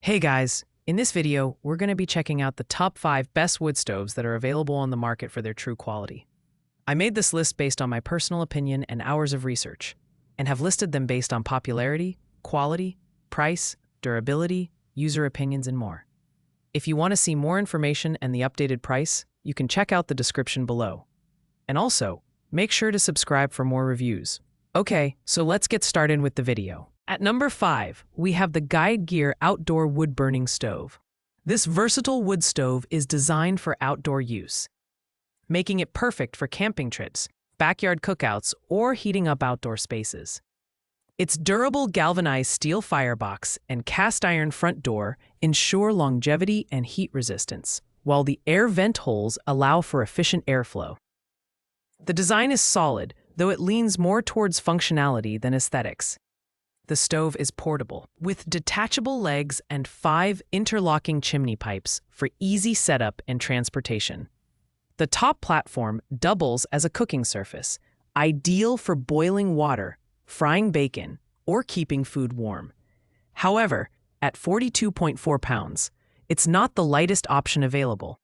Hey guys, in this video, we're going to be checking out the top 5 best wood stoves that are available on the market for their true quality. I made this list based on my personal opinion and hours of research, and have listed them based on popularity, quality, price, durability, user opinions, and more. If you want to see more information and the updated price, you can check out the description below. And also, make sure to subscribe for more reviews. Okay, so let's get started with the video. At number 5, we have the Guide Gear Outdoor Wood Burning Stove. This versatile wood stove is designed for outdoor use, making it perfect for camping trips, backyard cookouts, or heating up outdoor spaces. Its durable galvanized steel firebox and cast iron front door ensure longevity and heat resistance, while the air vent holes allow for efficient airflow. The design is solid, though it leans more towards functionality than aesthetics. The stove is portable, with detachable legs and 5 interlocking chimney pipes for easy setup and transportation. The top platform doubles as a cooking surface, ideal for boiling water, frying bacon, or keeping food warm. However, at 42.4 pounds, it's not the lightest option available,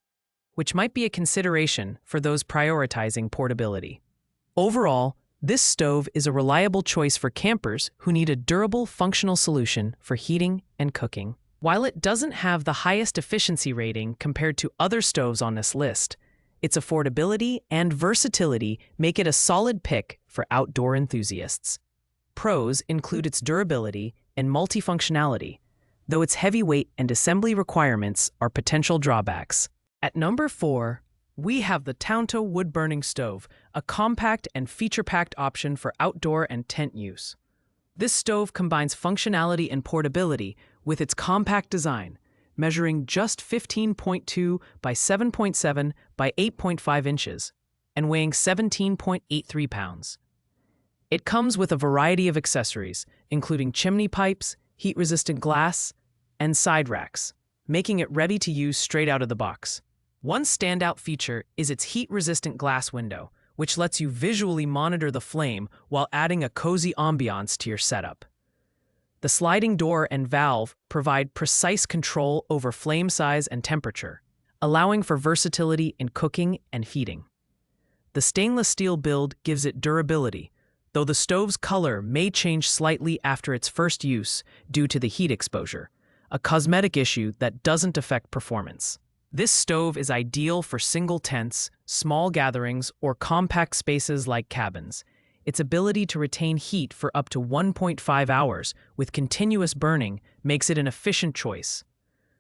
which might be a consideration for those prioritizing portability. Overall, this stove is a reliable choice for campers who need a durable, functional solution for heating and cooking. While it doesn't have the highest efficiency rating compared to other stoves on this list, its affordability and versatility make it a solid pick for outdoor enthusiasts. Pros include its durability and multifunctionality, though its heavy weight and assembly requirements are potential drawbacks. At number 4, we have the Townto wood-burning stove, a compact and feature-packed option for outdoor and tent use. This stove combines functionality and portability with its compact design, measuring just 15.2 by 7.7 by 8.5 inches and weighing 17.83 pounds. It comes with a variety of accessories, including chimney pipes, heat-resistant glass, and side racks, making it ready to use straight out of the box. One standout feature is its heat-resistant glass window, which lets you visually monitor the flame while adding a cozy ambiance to your setup. The sliding door and valve provide precise control over flame size and temperature, allowing for versatility in cooking and heating. The stainless steel build gives it durability, though the stove's color may change slightly after its first use due to the heat exposure, a cosmetic issue that doesn't affect performance. This stove is ideal for single tents, small gatherings, or compact spaces like cabins. Its ability to retain heat for up to 1.5 hours with continuous burning makes it an efficient choice.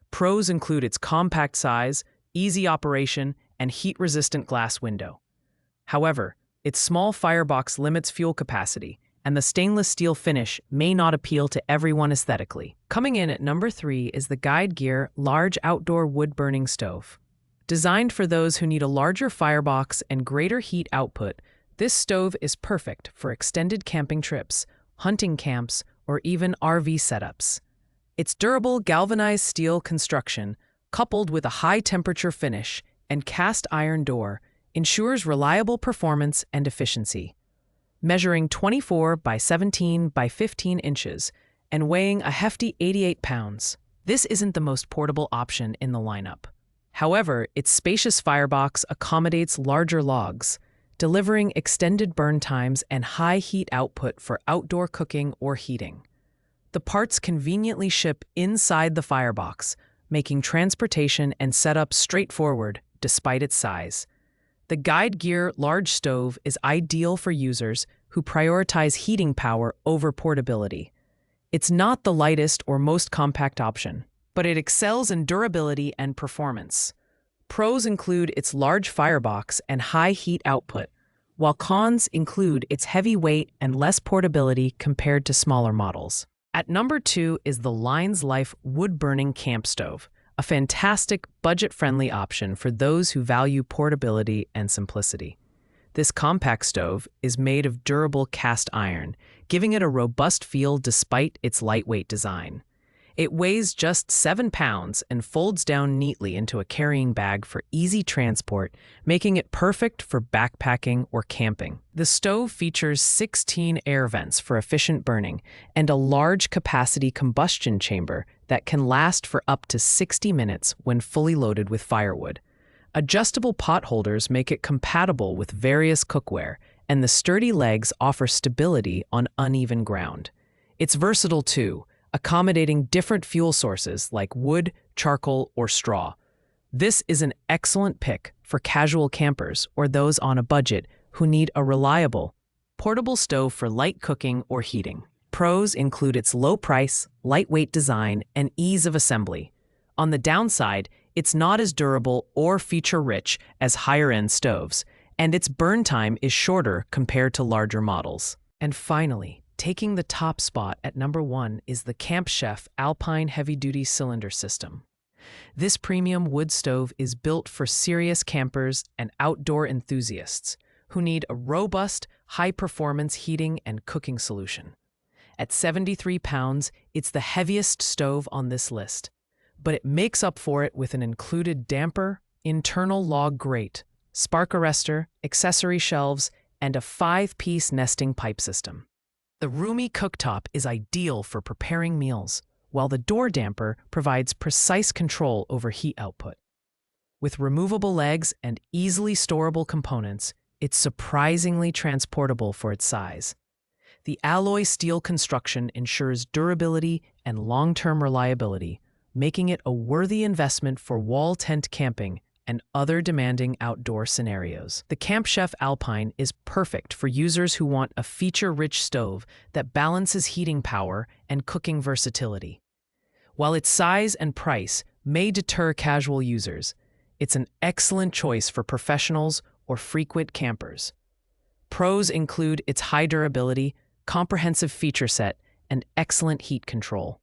Pros include its compact size, easy operation, and heat-resistant glass window. However, its small firebox limits fuel capacity, and the stainless steel finish may not appeal to everyone aesthetically. Coming in at number 3 is the Guide Gear Large Outdoor Wood-Burning Stove. Designed for those who need a larger firebox and greater heat output, this stove is perfect for extended camping trips, hunting camps, or even RV setups. Its durable galvanized steel construction, coupled with a high-temperature finish and cast iron door, ensures reliable performance and efficiency. Measuring 24 by 17 by 15 inches and weighing a hefty 88 pounds, this isn't the most portable option in the lineup. However, its spacious firebox accommodates larger logs, delivering extended burn times and high heat output for outdoor cooking or heating. The parts conveniently ship inside the firebox, making transportation and setup straightforward despite its size. The Guide Gear Large Stove is ideal for users who prioritize heating power over portability. It's not the lightest or most compact option, but it excels in durability and performance. Pros include its large firebox and high heat output, while cons include its heavy weight and less portability compared to smaller models. At number 2 is the Lines Life Wood-Burning Camp Stove, a fantastic, budget-friendly option for those who value portability and simplicity. This compact stove is made of durable cast iron, giving it a robust feel despite its lightweight design. It weighs just 7 pounds and folds down neatly into a carrying bag for easy transport, making it perfect for backpacking or camping. The stove features 16 air vents for efficient burning and a large capacity combustion chamber that can last for up to 60 minutes when fully loaded with firewood. Adjustable pot holders make it compatible with various cookware, and the sturdy legs offer stability on uneven ground. It's versatile too, accommodating different fuel sources like wood, charcoal, or straw. This is an excellent pick for casual campers or those on a budget who need a reliable, portable stove for light cooking or heating. Pros include its low price, lightweight design, and ease of assembly. On the downside, it's not as durable or feature-rich as higher-end stoves, and its burn time is shorter compared to larger models. And finally, taking the top spot at number 1 is the Camp Chef Alpine heavy-duty cylinder system. This premium wood stove is built for serious campers and outdoor enthusiasts who need a robust, high-performance heating and cooking solution. At 73 pounds, it's the heaviest stove on this list, but it makes up for it with an included damper, internal log grate, spark arrestor, accessory shelves, and a 5-piece nesting pipe system. The roomy cooktop is ideal for preparing meals, while the door damper provides precise control over heat output. With removable legs and easily storable components, it's surprisingly transportable for its size. The alloy steel construction ensures durability and long-term reliability, making it a worthy investment for wall tent camping and other demanding outdoor scenarios. The Camp Chef Alpine is perfect for users who want a feature-rich stove that balances heating power and cooking versatility. While its size and price may deter casual users, it's an excellent choice for professionals or frequent campers. Pros include its high durability, comprehensive feature set, and excellent heat control.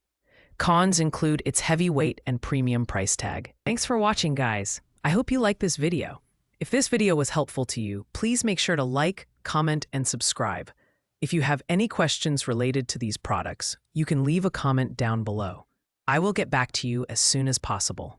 Cons include its heavy weight and premium price tag. Thanks for watching, guys. I hope you liked this video. If this video was helpful to you, please make sure to like, comment, and subscribe. If you have any questions related to these products, you can leave a comment down below. I will get back to you as soon as possible.